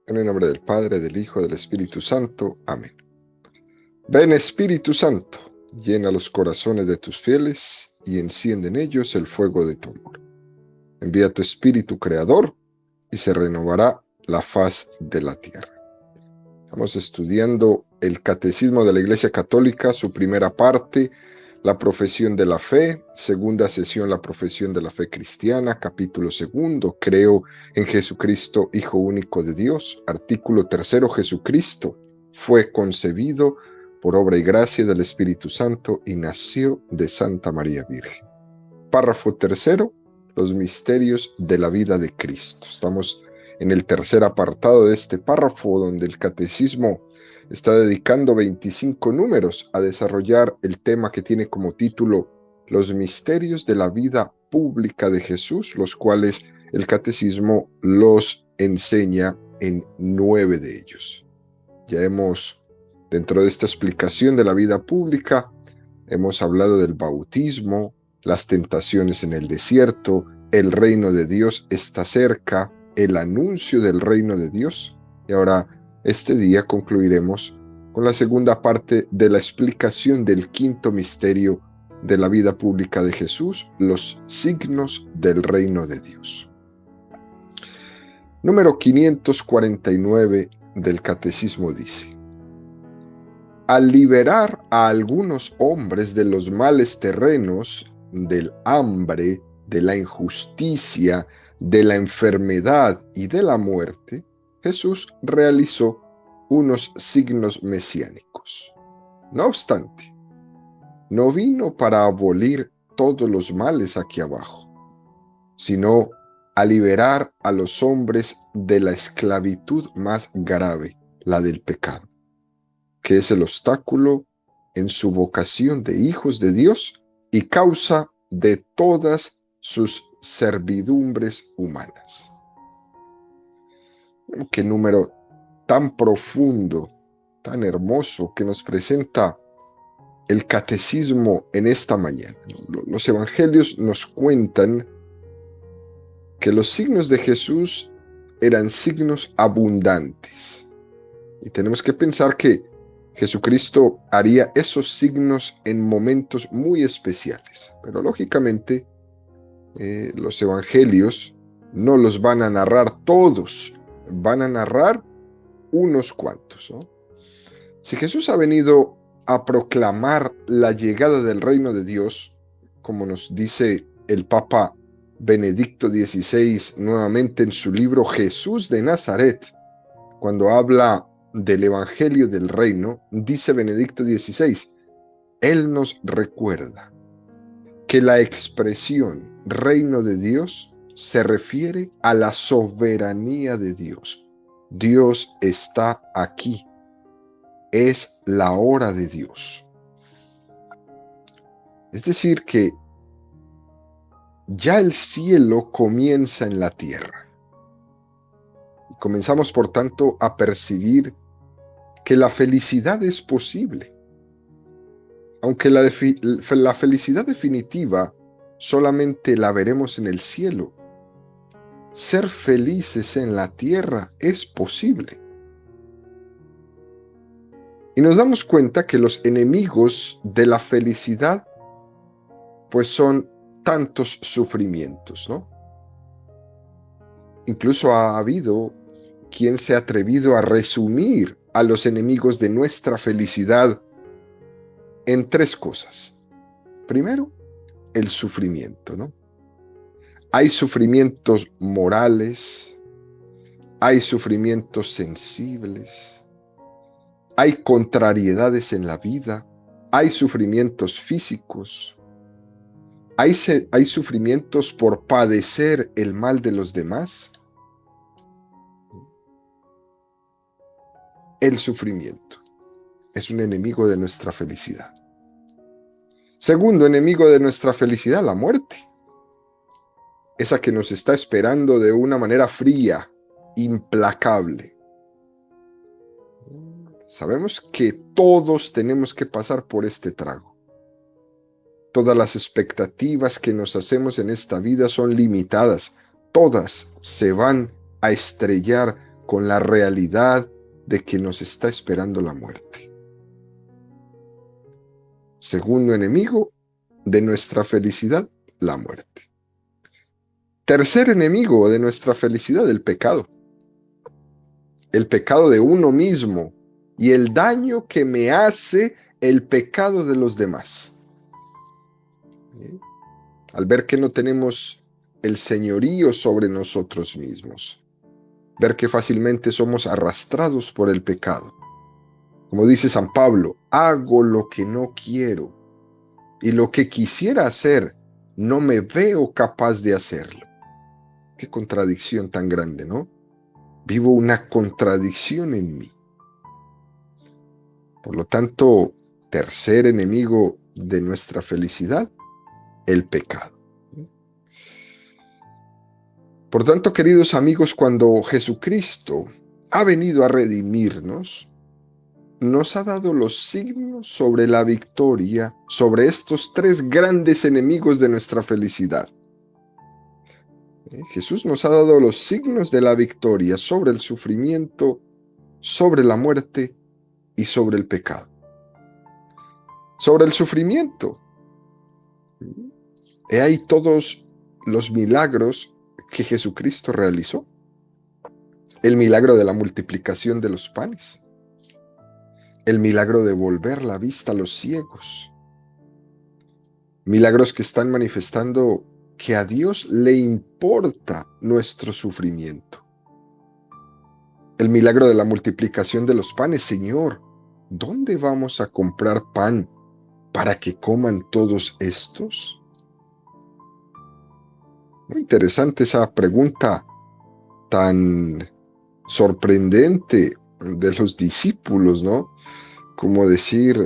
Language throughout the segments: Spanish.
En el nombre del Padre, del Hijo, del Espíritu Santo. Amén. Ven Espíritu Santo, llena los corazones de tus fieles y enciende en ellos el fuego de tu amor. Envía tu Espíritu Creador y se renovará la faz de la tierra. Estamos estudiando el Catecismo de la Iglesia Católica, su primera parte, la profesión de la fe, segunda sesión, la profesión de la fe cristiana, capítulo segundo, creo en Jesucristo, Hijo único de Dios, artículo tercero, Jesucristo fue concebido por obra y gracia del Espíritu Santo y nació de Santa María Virgen. Párrafo tercero, los misterios de la vida de Cristo. Estamos en el tercer apartado de este párrafo, donde el Catecismo está dedicando 25 números a desarrollar el tema que tiene como título Los misterios de la vida pública de Jesús, los cuales el Catecismo los enseña en 9 de ellos. Ya hemos, dentro de esta explicación de la vida pública, hemos hablado del bautismo, las tentaciones en el desierto, el reino de Dios está cerca, el anuncio del reino de Dios. Y ahora, este día concluiremos con la segunda parte de la explicación del quinto misterio de la vida pública de Jesús, los signos del reino de Dios. Número 549 del Catecismo dice: al liberar a algunos hombres de los males terrenos, del hambre, de la injusticia, de la enfermedad y de la muerte, Jesús realizó unos signos mesiánicos. No obstante, no vino para abolir todos los males aquí abajo, sino a liberar a los hombres de la esclavitud más grave, la del pecado, que es el obstáculo en su vocación de hijos de Dios y causa de todas sus servidumbres humanas. Qué número tan profundo, tan hermoso que nos presenta el Catecismo en esta mañana. Los evangelios nos cuentan que los signos de Jesús eran signos abundantes. Y tenemos que pensar que Jesucristo haría esos signos en momentos muy especiales. Pero lógicamente, los evangelios no los van a narrar todos, van a narrar unos cuantos, ¿no? Si Jesús ha venido a proclamar la llegada del reino de Dios, como nos dice el Papa Benedicto XVI nuevamente en su libro Jesús de Nazaret, cuando habla del Evangelio del Reino, dice Benedicto XVI, él nos recuerda que la expresión reino de Dios se refiere a la soberanía de Dios. Dios está aquí. Es la hora de Dios. Es decir, que ya el cielo comienza en la tierra. Y comenzamos, por tanto, a percibir que la felicidad es posible. Aunque la felicidad definitiva solamente la veremos en el cielo, ser felices en la tierra es posible. Y nos damos cuenta que los enemigos de la felicidad pues son tantos sufrimientos, ¿no? Incluso ha habido quien se ha atrevido a resumir a los enemigos de nuestra felicidad en 3 cosas. Primero, el sufrimiento, ¿no? Hay sufrimientos morales, hay sufrimientos sensibles, hay contrariedades en la vida, hay sufrimientos físicos, hay sufrimientos por padecer el mal de los demás. El sufrimiento es un enemigo de nuestra felicidad. Segundo enemigo de nuestra felicidad, la muerte. Esa que nos está esperando de una manera fría, implacable. Sabemos que todos tenemos que pasar por este trago. Todas las expectativas que nos hacemos en esta vida son limitadas. Todas se van a estrellar con la realidad de que nos está esperando la muerte. Segundo enemigo de nuestra felicidad, la muerte. Tercer enemigo de nuestra felicidad, el pecado. El pecado de uno mismo y el daño que me hace el pecado de los demás. Al ver que no tenemos el señorío sobre nosotros mismos, ver que fácilmente somos arrastrados por el pecado. Como dice San Pablo, hago lo que no quiero y lo que quisiera hacer, no me veo capaz de hacerlo. Qué contradicción tan grande, ¿no? Vivo una contradicción en mí. Por lo tanto, tercer enemigo de nuestra felicidad, el pecado. Por tanto, queridos amigos, cuando Jesucristo ha venido a redimirnos, nos ha dado los signos sobre la victoria sobre estos tres grandes enemigos de nuestra felicidad. Jesús nos ha dado los signos de la victoria sobre el sufrimiento, sobre la muerte y sobre el pecado. Sobre el sufrimiento, he ahí todos los milagros que Jesucristo realizó. El milagro de la multiplicación de los panes. El milagro de volver la vista a los ciegos. Milagros que están manifestando que a Dios le importa nuestro sufrimiento. El milagro de la multiplicación de los panes. Señor, ¿dónde vamos a comprar pan para que coman todos estos? Muy interesante esa pregunta tan sorprendente de los discípulos, ¿no? Como decir,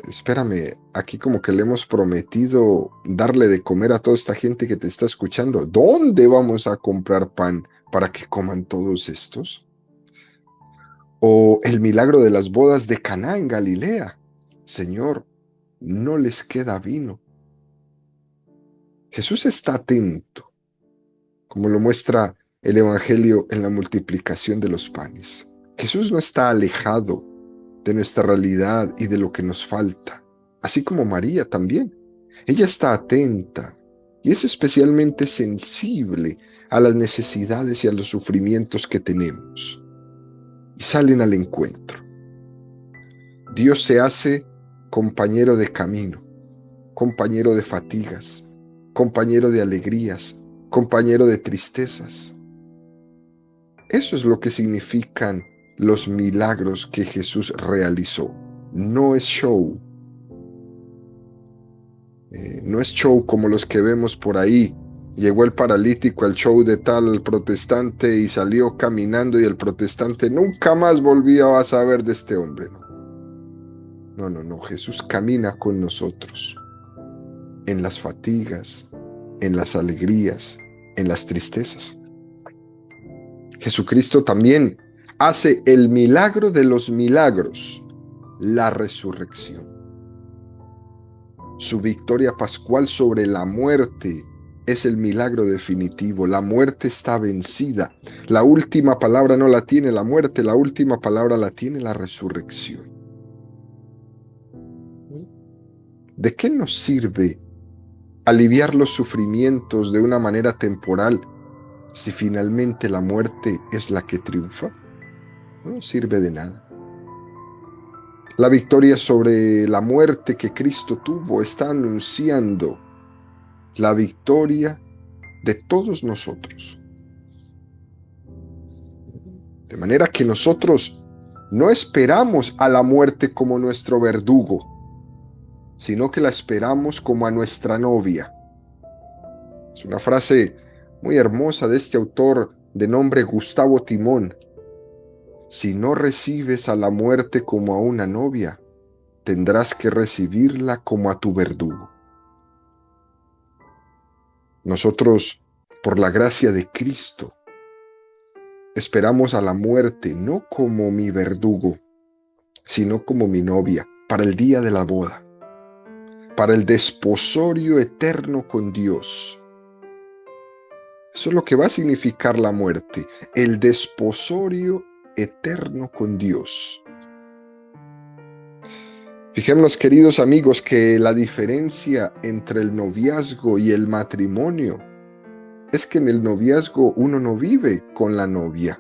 espérame, aquí como que le hemos prometido darle de comer a toda esta gente que te está escuchando. ¿Dónde vamos a comprar pan para que coman todos estos? O el milagro de las bodas de Caná en Galilea. Señor, no les queda vino. Jesús está atento, como lo muestra el Evangelio en la multiplicación de los panes. Jesús no está alejado de nuestra realidad y de lo que nos falta, así como María también. Ella está atenta y es especialmente sensible a las necesidades y a los sufrimientos que tenemos. Y salen al encuentro. Dios se hace compañero de camino, compañero de fatigas, compañero de alegrías, compañero de tristezas. Eso es lo que significan los milagros que Jesús realizó. No es show. No es show como los que vemos por ahí. Llegó el paralítico al show de tal protestante y salió caminando y el protestante nunca más volvió a saber de este hombre. No. Jesús camina con nosotros en las fatigas, en las alegrías, en las tristezas. Jesucristo también hace el milagro de los milagros, la resurrección. Su victoria pascual sobre la muerte es el milagro definitivo. La muerte está vencida. La última palabra no la tiene la muerte, la última palabra la tiene la resurrección. ¿De qué nos sirve aliviar los sufrimientos de una manera temporal si finalmente la muerte es la que triunfa? No sirve de nada. La victoria sobre la muerte que Cristo tuvo está anunciando la victoria de todos nosotros. De manera que nosotros no esperamos a la muerte como nuestro verdugo, sino que la esperamos como a nuestra novia. Es una frase muy hermosa de este autor de nombre Gustavo Timón. Si no recibes a la muerte como a una novia, tendrás que recibirla como a tu verdugo. Nosotros, por la gracia de Cristo, esperamos a la muerte no como mi verdugo, sino como mi novia, para el día de la boda, para el desposorio eterno con Dios. Eso es lo que va a significar la muerte, el desposorio eterno con Dios. Fijémonos, queridos amigos, que la diferencia entre el noviazgo y el matrimonio es que en el noviazgo uno no vive con la novia.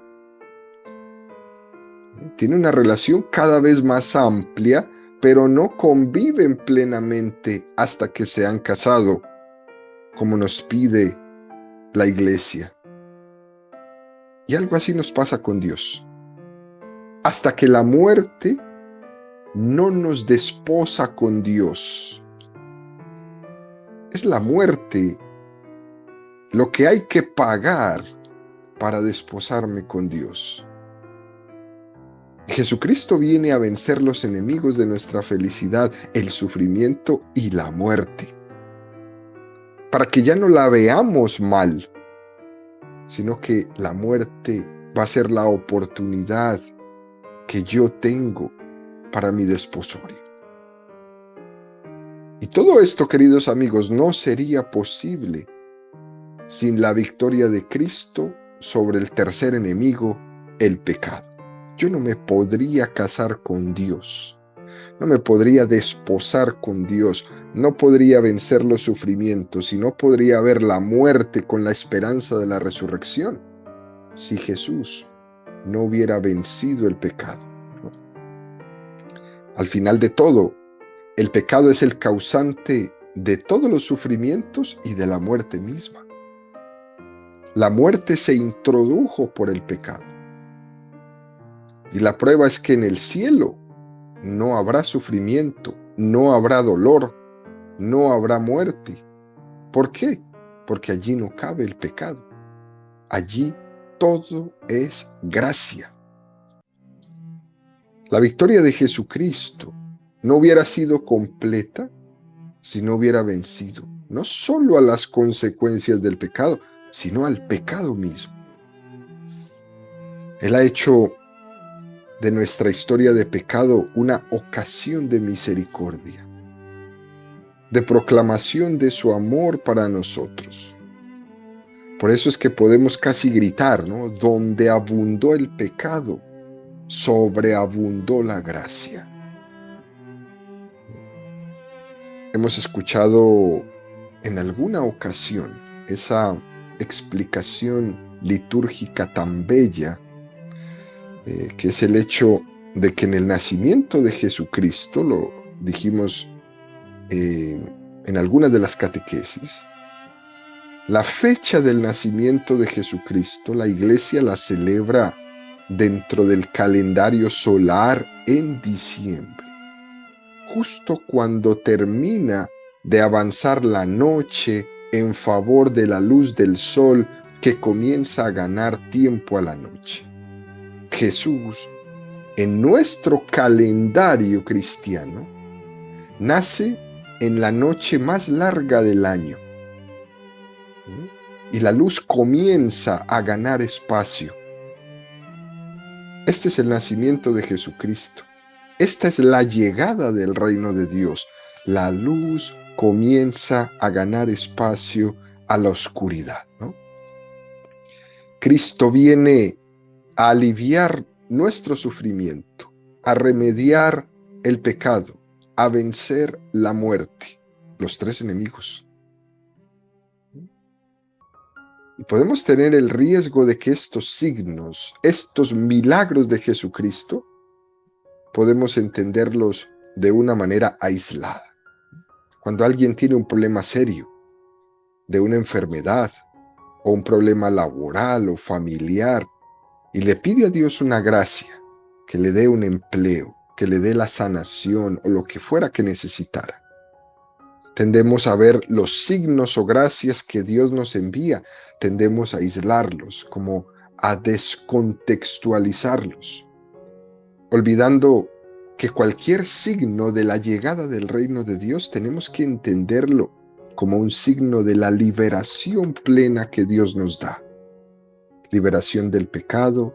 Tiene una relación cada vez más amplia, pero no conviven plenamente hasta que se han casado, como nos pide la Iglesia. Y algo así nos pasa con Dios. Hasta que la muerte no nos desposa con Dios. Es la muerte lo que hay que pagar para desposarme con Dios. Jesucristo viene a vencer los enemigos de nuestra felicidad, el sufrimiento y la muerte, para que ya no la veamos mal, sino que la muerte va a ser la oportunidad que yo tengo para mi desposorio. Y todo esto, queridos amigos, no sería posible sin la victoria de Cristo sobre el tercer enemigo, el pecado. Yo no me podría casar con Dios, no me podría desposar con Dios, no podría vencer los sufrimientos y no podría ver la muerte con la esperanza de la resurrección si Jesús no hubiera vencido el pecado. Al final de todo, el pecado es el causante de todos los sufrimientos y de la muerte misma. La muerte se introdujo por el pecado. Y la prueba es que en el cielo no habrá sufrimiento, no habrá dolor, no habrá muerte. ¿Por qué? Porque allí no cabe el pecado. Allí todo es gracia. La victoria de Jesucristo no hubiera sido completa si no hubiera vencido no solo a las consecuencias del pecado, sino al pecado mismo. Él ha hecho de nuestra historia de pecado una ocasión de misericordia, de proclamación de su amor para nosotros. Por eso es que podemos casi gritar, ¿no? Donde abundó el pecado, sobreabundó la gracia. Hemos escuchado en alguna ocasión esa explicación litúrgica tan bella, que es el hecho de que en el nacimiento de Jesucristo, lo dijimos en algunas de las catequesis, la fecha del nacimiento de Jesucristo, la Iglesia la celebra dentro del calendario solar en diciembre, justo cuando termina de avanzar la noche en favor de la luz del sol que comienza a ganar tiempo a la noche. Jesús, en nuestro calendario cristiano, nace en la noche más larga del año. Y la luz comienza a ganar espacio. Este es el nacimiento de Jesucristo. Esta es la llegada del reino de Dios. La luz comienza a ganar espacio a la oscuridad, ¿no? Cristo viene a aliviar nuestro sufrimiento, a remediar el pecado, a vencer la muerte, los tres enemigos. Y podemos tener el riesgo de que estos signos, estos milagros de Jesucristo, podemos entenderlos de una manera aislada. Cuando alguien tiene un problema serio, de una enfermedad, o un problema laboral o familiar, y le pide a Dios una gracia, que le dé un empleo, que le dé la sanación o lo que fuera que necesitara, tendemos a ver los signos o gracias que Dios nos envía, tendemos a aislarlos, como a descontextualizarlos, olvidando que cualquier signo de la llegada del reino de Dios tenemos que entenderlo como un signo de la liberación plena que Dios nos da. Liberación del pecado,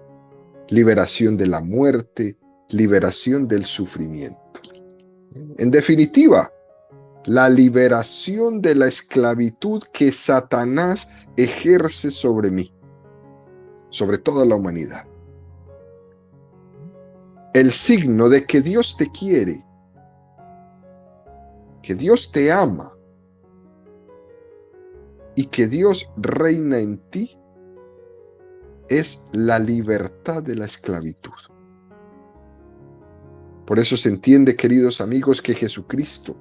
liberación de la muerte, liberación del sufrimiento. En definitiva, la liberación de la esclavitud que Satanás ejerce sobre mí, sobre toda la humanidad. El signo de que Dios te quiere, que Dios te ama y que Dios reina en ti es la libertad de la esclavitud. Por eso se entiende, queridos amigos, que Jesucristo,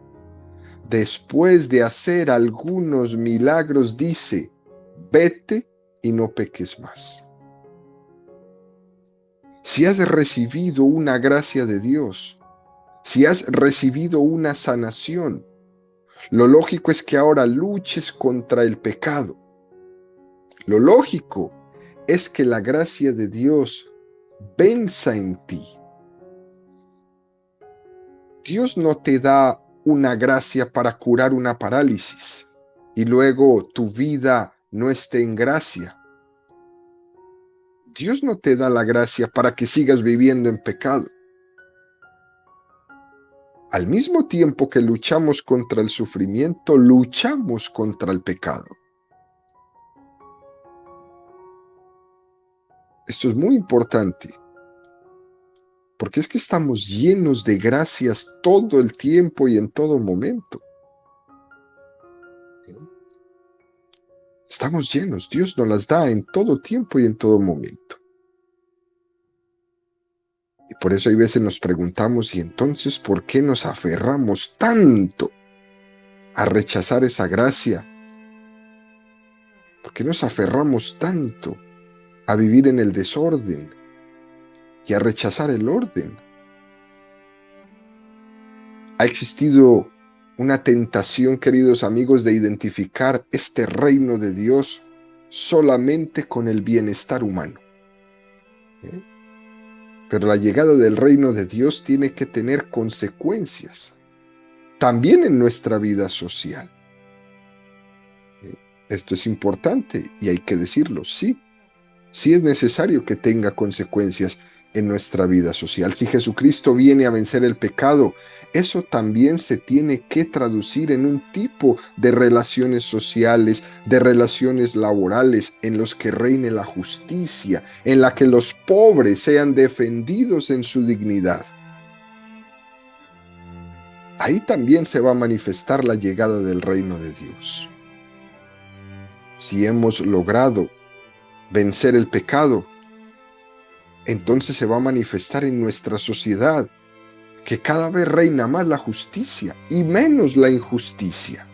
después de hacer algunos milagros, dice: vete y no peques más. Si has recibido una gracia de Dios, si has recibido una sanación, lo lógico es que ahora luches contra el pecado. Lo lógico es que la gracia de Dios venza en ti. Dios no te da una gracia para curar una parálisis y luego tu vida no esté en gracia. Dios no te da la gracia para que sigas viviendo en pecado. Al mismo tiempo que luchamos contra el sufrimiento, luchamos contra el pecado. Esto es muy importante, porque es que estamos llenos de gracias todo el tiempo y en todo momento. Estamos llenos, Dios nos las da en todo tiempo y en todo momento. Y por eso hay veces nos preguntamos, ¿y entonces por qué nos aferramos tanto a rechazar esa gracia? ¿Por qué nos aferramos tanto a vivir en el desorden y a rechazar el orden? Ha existido una tentación, queridos amigos, de identificar este reino de Dios solamente con el bienestar humano. Pero la llegada del reino de Dios tiene que tener consecuencias, también en nuestra vida social. Esto es importante y hay que decirlo, sí es necesario que tenga consecuencias en nuestra vida social. Si Jesucristo viene a vencer el pecado, eso también se tiene que traducir en un tipo de relaciones sociales, de relaciones laborales, en los que reine la justicia, en la que los pobres sean defendidos en su dignidad. Ahí también se va a manifestar la llegada del reino de Dios. Si hemos logrado vencer el pecado, entonces se va a manifestar en nuestra sociedad que cada vez reina más la justicia y menos la injusticia.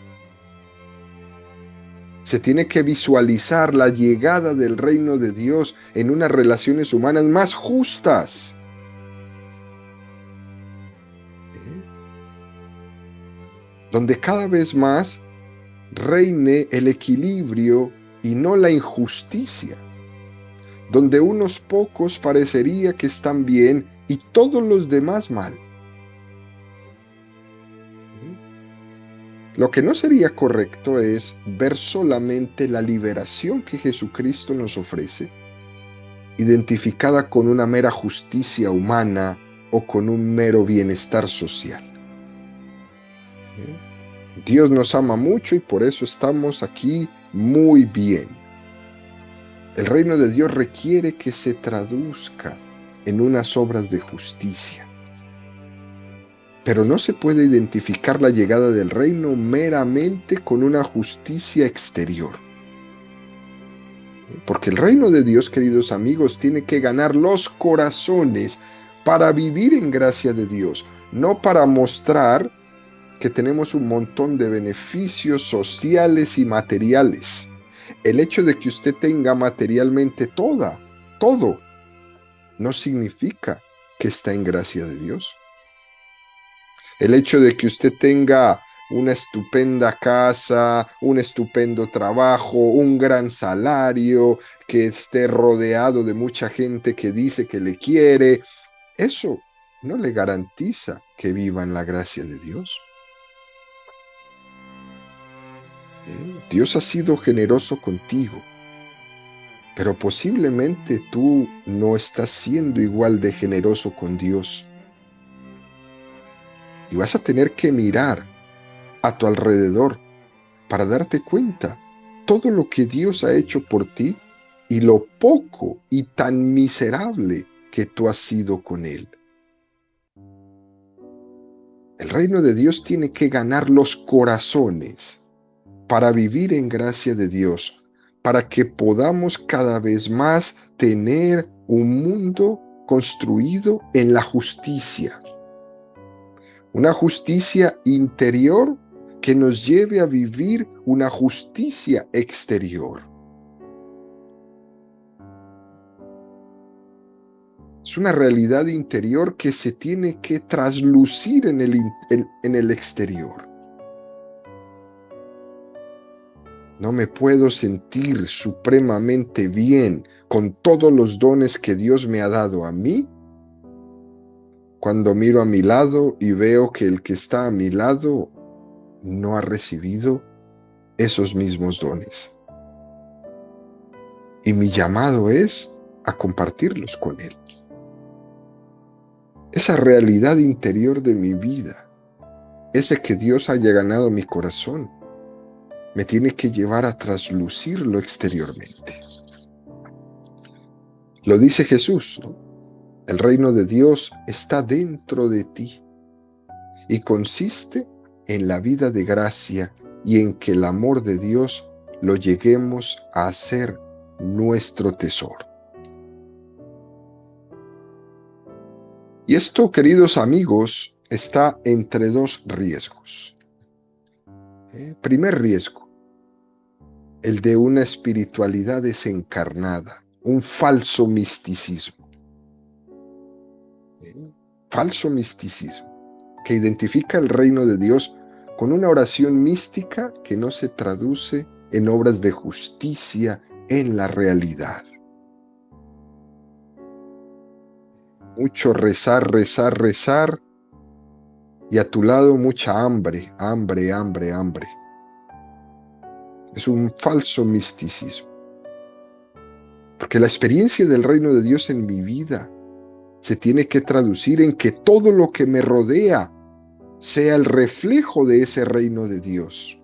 Se tiene que visualizar la llegada del reino de Dios en unas relaciones humanas más justas. Donde cada vez más reine el equilibrio y no la injusticia. Donde unos pocos parecería que están bien y todos los demás mal. Lo que no sería correcto es ver solamente la liberación que Jesucristo nos ofrece, identificada con una mera justicia humana o con un mero bienestar social. Dios nos ama mucho y por eso estamos aquí muy bien. El reino de Dios requiere que se traduzca en unas obras de justicia. Pero no se puede identificar la llegada del reino meramente con una justicia exterior. Porque el reino de Dios, queridos amigos, tiene que ganar los corazones para vivir en gracia de Dios, no para mostrar que tenemos un montón de beneficios sociales y materiales. El hecho de que usted tenga materialmente todo, no significa que está en gracia de Dios. El hecho de que usted tenga una estupenda casa, un estupendo trabajo, un gran salario, que esté rodeado de mucha gente que dice que le quiere, eso no le garantiza que viva en la gracia de Dios. Dios ha sido generoso contigo, pero posiblemente tú no estás siendo igual de generoso con Dios. Y vas a tener que mirar a tu alrededor para darte cuenta todo lo que Dios ha hecho por ti y lo poco y tan miserable que tú has sido con Él. El reino de Dios tiene que ganar los corazones para vivir en gracia de Dios, para que podamos cada vez más tener un mundo construido en la justicia. Una justicia interior que nos lleve a vivir una justicia exterior. Es una realidad interior que se tiene que traslucir en el exterior. No me puedo sentir supremamente bien con todos los dones que Dios me ha dado a mí cuando miro a mi lado y veo que el que está a mi lado no ha recibido esos mismos dones. Y mi llamado es a compartirlos con él. Esa realidad interior de mi vida, ese que Dios haya ganado mi corazón, me tiene que llevar a traslucirlo exteriormente. Lo dice Jesús, ¿no? El reino de Dios está dentro de ti y consiste en la vida de gracia y en que el amor de Dios lo lleguemos a hacer nuestro tesoro. Y esto, queridos amigos, está entre dos riesgos. Primer riesgo, el de una espiritualidad desencarnada, un falso misticismo. Falso misticismo, que identifica el reino de Dios con una oración mística que no se traduce en obras de justicia en la realidad. Mucho rezar, rezar, rezar, y a tu lado mucha hambre, hambre, hambre, hambre. Es un falso misticismo. Porque la experiencia del reino de Dios en mi vida se tiene que traducir en que todo lo que me rodea sea el reflejo de ese reino de Dios.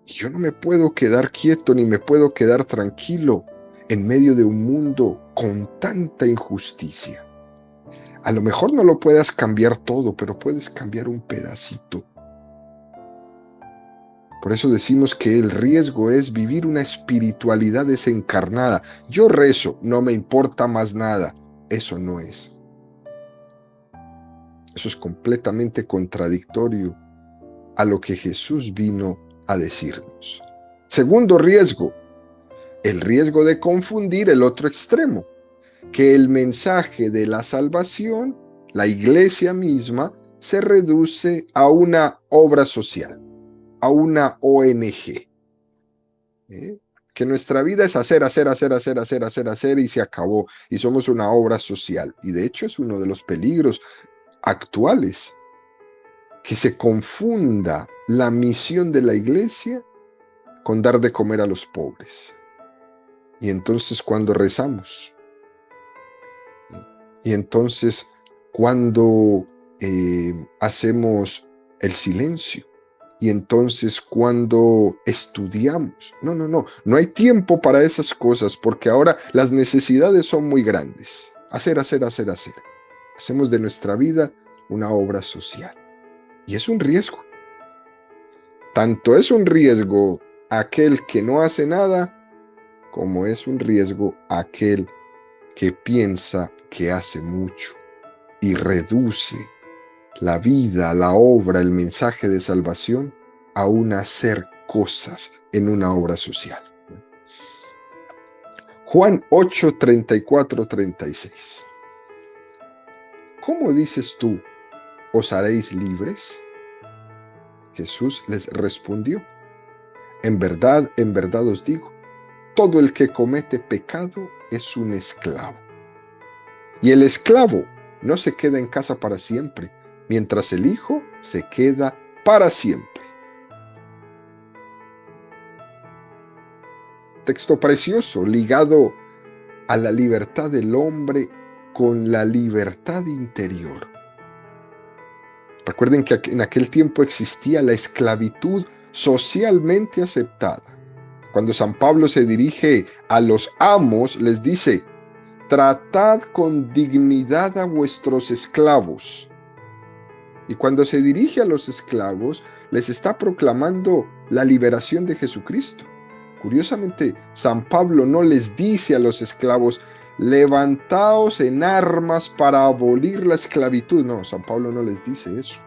Y yo no me puedo quedar quieto ni me puedo quedar tranquilo en medio de un mundo con tanta injusticia. A lo mejor no lo puedas cambiar todo, pero puedes cambiar un pedacito. Por eso decimos que el riesgo es vivir una espiritualidad desencarnada. Yo rezo, no me importa más nada. Eso no es. Eso es completamente contradictorio a lo que Jesús vino a decirnos. Segundo riesgo, el riesgo de confundir el otro extremo, que el mensaje de la salvación, la iglesia misma, se reduce a una obra social, a una ONG. Que nuestra vida es hacer y se acabó, y somos una obra social. Y de hecho es uno de los peligros actuales, que se confunda la misión de la iglesia con dar de comer a los pobres. Y entonces cuando rezamos, y entonces cuando hacemos el silencio, y entonces cuando estudiamos, no hay tiempo para esas cosas, porque ahora las necesidades son muy grandes. Hacer. Hacemos de nuestra vida una obra social. Y es un riesgo. Tanto es un riesgo aquel que no hace nada, como es un riesgo aquel que piensa que hace mucho y reduce la vida, la obra, el mensaje de salvación a un hacer cosas en una obra social. Juan 8, 34, 36. ¿Cómo dices tú, os haréis libres? Jesús les respondió, en verdad os digo, todo el que comete pecado es un esclavo. Y el esclavo no se queda en casa para siempre, mientras el Hijo se queda para siempre. Texto precioso, ligado a la libertad del hombre con la libertad interior. Recuerden que en aquel tiempo existía la esclavitud socialmente aceptada. Cuando San Pablo se dirige a los amos, les dice: tratad con dignidad a vuestros esclavos. Y cuando se dirige a los esclavos, les está proclamando la liberación de Jesucristo. Curiosamente, San Pablo no les dice a los esclavos: levantaos en armas para abolir la esclavitud. No, San Pablo no les dice eso.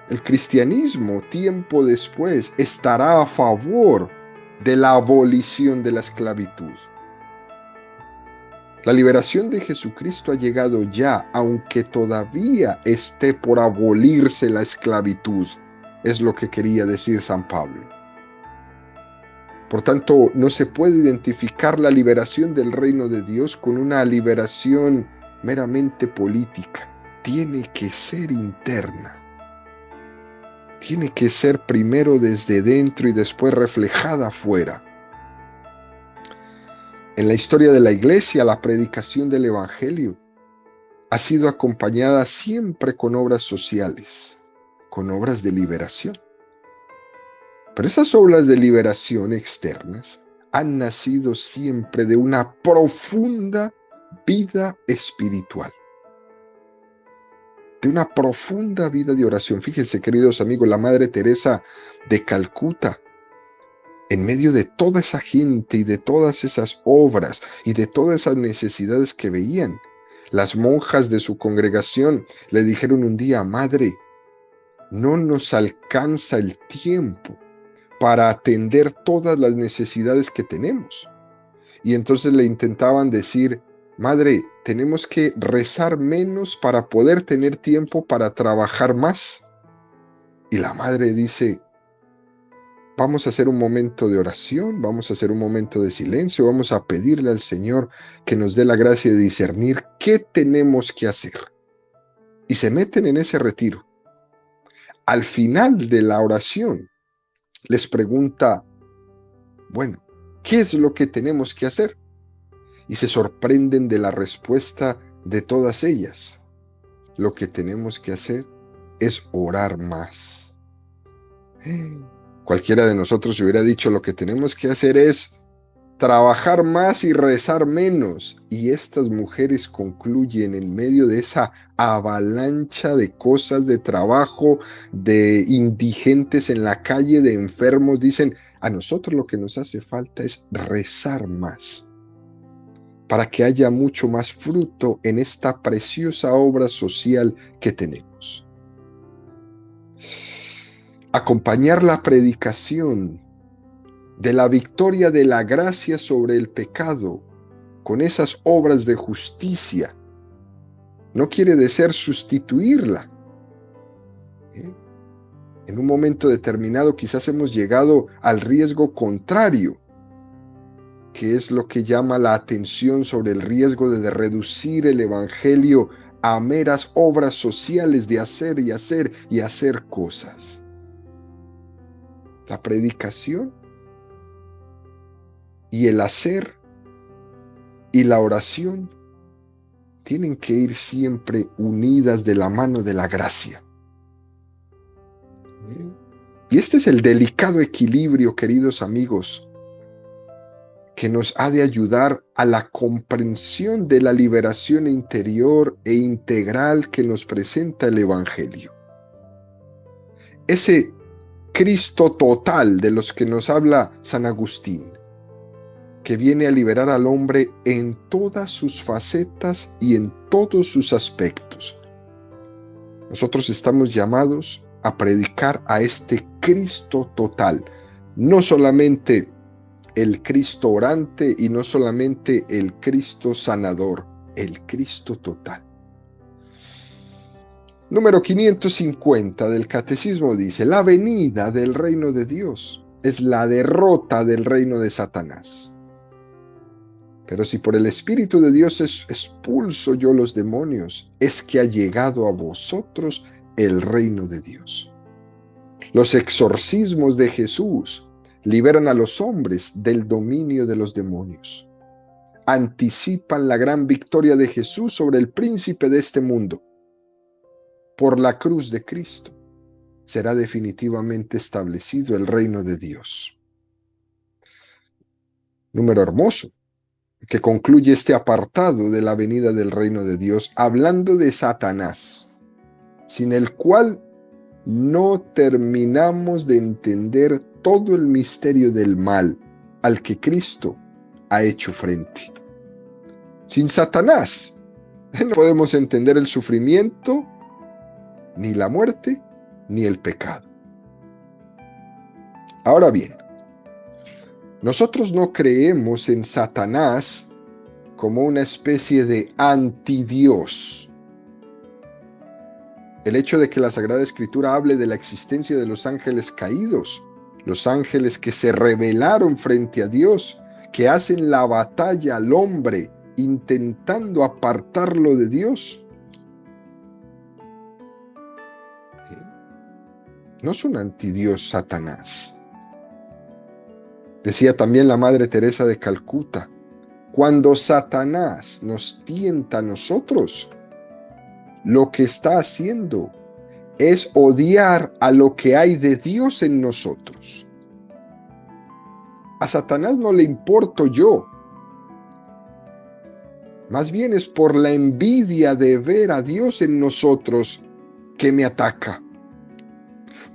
El cristianismo, tiempo después, estará a favor de la abolición de la esclavitud. La liberación de Jesucristo ha llegado ya, aunque todavía esté por abolirse la esclavitud. Es lo que quería decir San Pablo. Por tanto, no se puede identificar la liberación del reino de Dios con una liberación meramente política. Tiene que ser interna. Tiene que ser primero desde dentro y después reflejada afuera. En la historia de la Iglesia, la predicación del Evangelio ha sido acompañada siempre con obras sociales, con obras de liberación. Pero esas obras de liberación externas han nacido siempre de una profunda vida espiritual, de una profunda vida de oración. Fíjense, queridos amigos, la Madre Teresa de Calcuta, en medio de toda esa gente y de todas esas obras y de todas esas necesidades que veían, las monjas de su congregación le dijeron un día: madre, no nos alcanza el tiempo para atender todas las necesidades que tenemos. Y entonces le intentaban decir: madre, tenemos que rezar menos para poder tener tiempo para trabajar más. Y la madre dice: vamos a hacer un momento de oración, vamos a hacer un momento de silencio, vamos a pedirle al Señor que nos dé la gracia de discernir qué tenemos que hacer. Y se meten en ese retiro. Al final de la oración, les pregunta: bueno, ¿qué es lo que tenemos que hacer? Y se sorprenden de la respuesta de todas ellas. Lo que tenemos que hacer es orar más. Cualquiera de nosotros hubiera dicho: lo que tenemos que hacer es trabajar más y rezar menos. Y estas mujeres concluyen en medio de esa avalancha de cosas, de trabajo, de indigentes en la calle, de enfermos. Dicen: a nosotros lo que nos hace falta es rezar más, para que haya mucho más fruto en esta preciosa obra social que tenemos. Acompañar la predicación de la victoria de la gracia sobre el pecado con esas obras de justicia no quiere decir sustituirla. En un momento determinado quizás hemos llegado al riesgo contrario, que es lo que llama la atención sobre el riesgo de reducir el Evangelio a meras obras sociales de hacer y hacer y hacer cosas. La predicación y el hacer y la oración tienen que ir siempre unidas de la mano de la gracia. Y este es el delicado equilibrio, queridos amigos, que nos ha de ayudar a la comprensión de la liberación interior e integral que nos presenta el Evangelio. Ese Cristo total de los que nos habla San Agustín, que viene a liberar al hombre en todas sus facetas y en todos sus aspectos. Nosotros estamos llamados a predicar a este Cristo total, no solamente el Cristo orante y no solamente el Cristo sanador, el Cristo total. Número 550 del Catecismo dice: la venida del reino de Dios es la derrota del reino de Satanás. Pero si por el Espíritu de Dios expulso yo los demonios, es que ha llegado a vosotros el reino de Dios. Los exorcismos de Jesús liberan a los hombres del dominio de los demonios. Anticipan la gran victoria de Jesús sobre el príncipe de este mundo. por la cruz de Cristo, será definitivamente establecido el reino de Dios. Número hermoso, que concluye este apartado de la venida del reino de Dios, hablando de Satanás, sin el cual no terminamos de entender todo el misterio del mal al que Cristo ha hecho frente. Sin Satanás no podemos entender el sufrimiento, ni la muerte, ni el pecado. Ahora bien, nosotros no creemos en Satanás como una especie de antidios. El hecho de que la Sagrada Escritura hable de la existencia de los ángeles caídos, los ángeles que se rebelaron frente a Dios, que hacen la batalla al hombre intentando apartarlo de Dios, no son antidios Satanás. Decía también la Madre Teresa de Calcuta, cuando Satanás nos tienta a nosotros, lo que está haciendo es odiar a lo que hay de Dios en nosotros. A Satanás no le importo yo. Más bien es por la envidia de ver a Dios en nosotros que me ataca.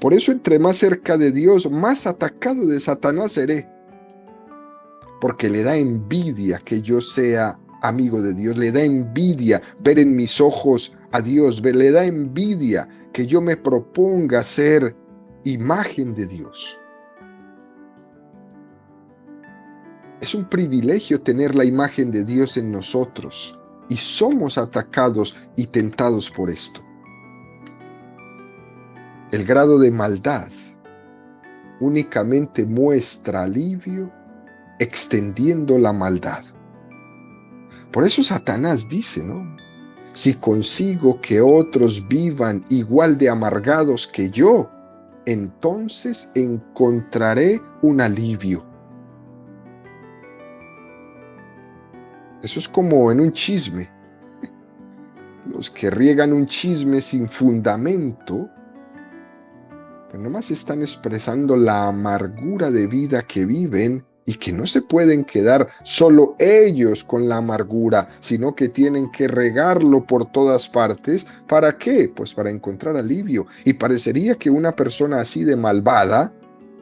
Por eso, entre más cerca de Dios, más atacado de Satanás seré. Porque le da envidia que yo sea amigo de Dios, le da envidia ver en mis ojos a Dios, le da envidia que yo me proponga ser imagen de Dios. Es un privilegio tener la imagen de Dios en nosotros y somos atacados y tentados por esto. El grado de maldad únicamente muestra alivio extendiendo la maldad. Por eso Satanás dice, ¿no? Si consigo que otros vivan igual de amargados que yo, entonces encontraré un alivio. Eso es como en un chisme. Los que riegan un chisme sin fundamento, pues nomás están expresando la amargura de vida que viven y que no se pueden quedar solo ellos con la amargura, sino que tienen que regarlo por todas partes. ¿Para qué? Pues para encontrar alivio. Y parecería que una persona así de malvada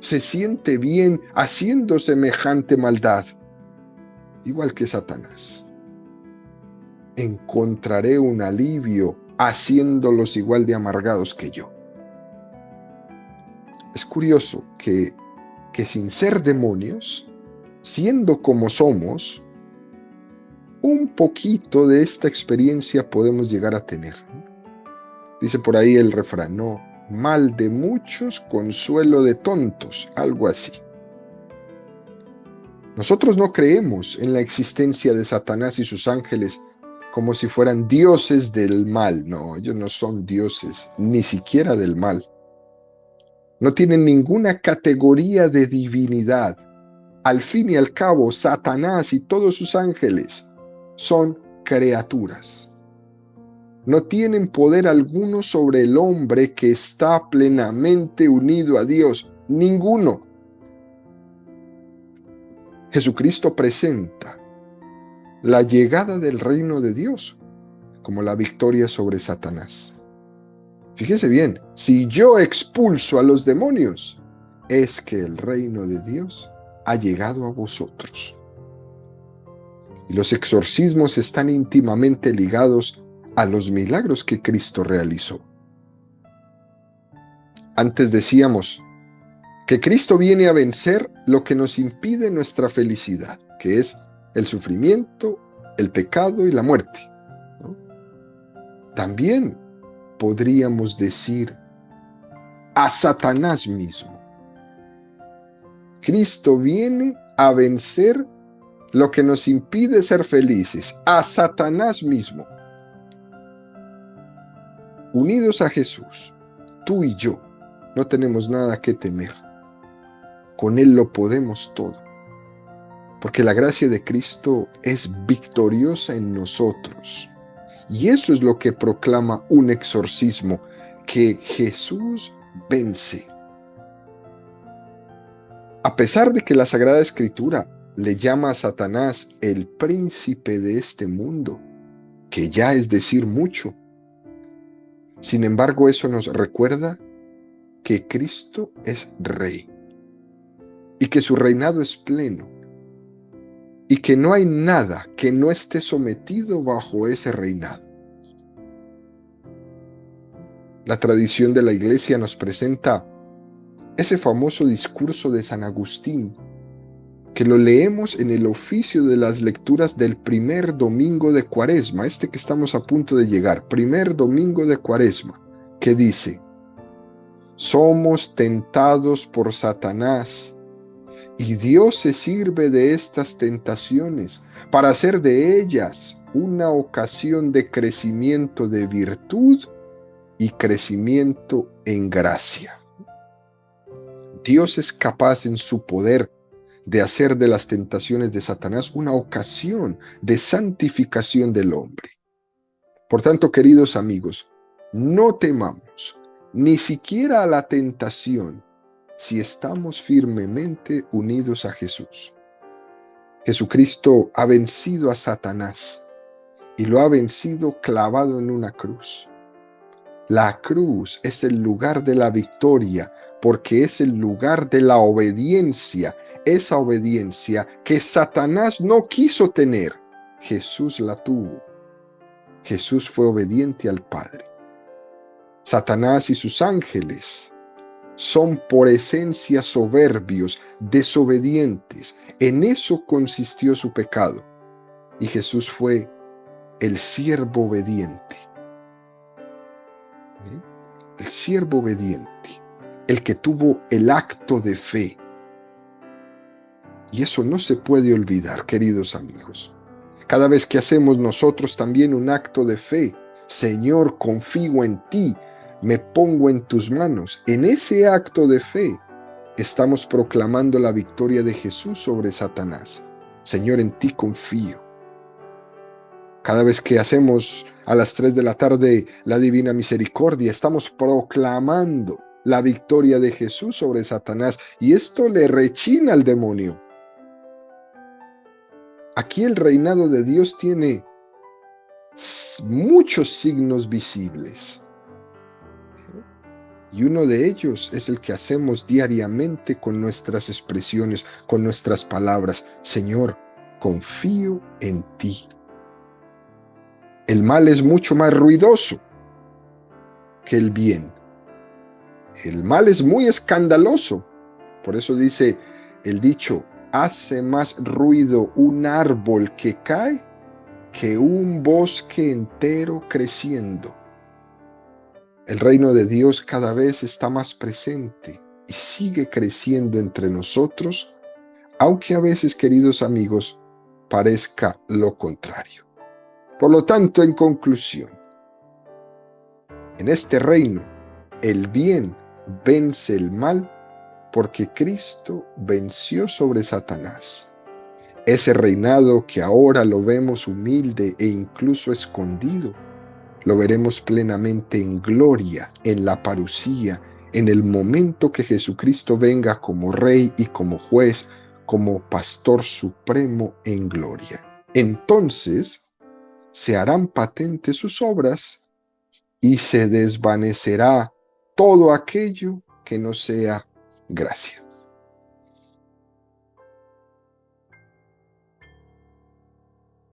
se siente bien haciendo semejante maldad. Igual que Satanás. Encontraré un alivio haciéndolos igual de amargados que yo. Es curioso que sin ser demonios, siendo como somos, un poquito de esta experiencia podemos llegar a tener. Dice por ahí el refrán, ¿no? Mal de muchos, consuelo de tontos, algo así. Nosotros no creemos en la existencia de Satanás y sus ángeles como si fueran dioses del mal. No, ellos no son dioses, ni siquiera del mal. No tienen ninguna categoría de divinidad. Al fin y al cabo, Satanás y todos sus ángeles son criaturas. No tienen poder alguno sobre el hombre que está plenamente unido a Dios. Ninguno. Jesucristo presenta la llegada del reino de Dios como la victoria sobre Satanás. Fíjese bien, si yo expulso a los demonios, es que el reino de Dios ha llegado a vosotros. Y los exorcismos están íntimamente ligados a los milagros que Cristo realizó. Antes decíamos que Cristo viene a vencer lo que nos impide nuestra felicidad, que es el sufrimiento, el pecado y la muerte, ¿no? También podríamos decir a Satanás mismo. Cristo viene a vencer lo que nos impide ser felices, a Satanás mismo. Unidos a Jesús, tú y yo no tenemos nada que temer. Con Él lo podemos todo, porque la gracia de Cristo es victoriosa en nosotros. Y eso es lo que proclama un exorcismo, que Jesús vence. A pesar de que la Sagrada Escritura le llama a Satanás el príncipe de este mundo, que ya es decir mucho, sin embargo eso nos recuerda que Cristo es Rey y que su reinado es pleno y que no hay nada que no esté sometido bajo ese reinado. La tradición de la Iglesia nos presenta ese famoso discurso de San Agustín, que lo leemos en el oficio de las lecturas del primer domingo de Cuaresma, este que estamos a punto de llegar, primer domingo de Cuaresma, que dice: somos tentados por Satanás, y Dios se sirve de estas tentaciones para hacer de ellas una ocasión de crecimiento de virtud y crecimiento en gracia. Dios es capaz en su poder de hacer de las tentaciones de Satanás una ocasión de santificación del hombre. Por tanto, queridos amigos, no temamos ni siquiera a la tentación si estamos firmemente unidos a Jesús. Jesucristo ha vencido a Satanás y lo ha vencido clavado en una cruz. La cruz es el lugar de la victoria porque es el lugar de la obediencia. Esa obediencia que Satanás no quiso tener, Jesús la tuvo. Jesús fue obediente al Padre. Satanás y sus ángeles son por esencia soberbios, desobedientes. En eso consistió su pecado. Y Jesús fue el siervo obediente. El siervo obediente, el que tuvo el acto de fe. Y eso no se puede olvidar, queridos amigos. Cada vez que hacemos nosotros también un acto de fe, Señor, confío en ti, me pongo en tus manos. En ese acto de fe estamos proclamando la victoria de Jesús sobre Satanás. Señor, en ti confío. Cada vez que hacemos a las 3 de la tarde la Divina Misericordia, estamos proclamando la victoria de Jesús sobre Satanás, y esto le rechina al demonio. Aquí el reinado de Dios tiene muchos signos visibles. Y uno de ellos es el que hacemos diariamente con nuestras expresiones, con nuestras palabras. Señor, confío en ti. El mal es mucho más ruidoso que el bien. El mal es muy escandaloso. Por eso dice el dicho: hace más ruido un árbol que cae que un bosque entero creciendo. El reino de Dios cada vez está más presente y sigue creciendo entre nosotros, aunque a veces, queridos amigos, parezca lo contrario. Por lo tanto, en conclusión, en este reino, el bien vence el mal porque Cristo venció sobre Satanás. Ese reinado que ahora lo vemos humilde e incluso escondido, lo veremos plenamente en gloria, en la parusía, en el momento que Jesucristo venga como Rey y como Juez, como Pastor Supremo en gloria. Entonces se harán patentes sus obras y se desvanecerá todo aquello que no sea gracia.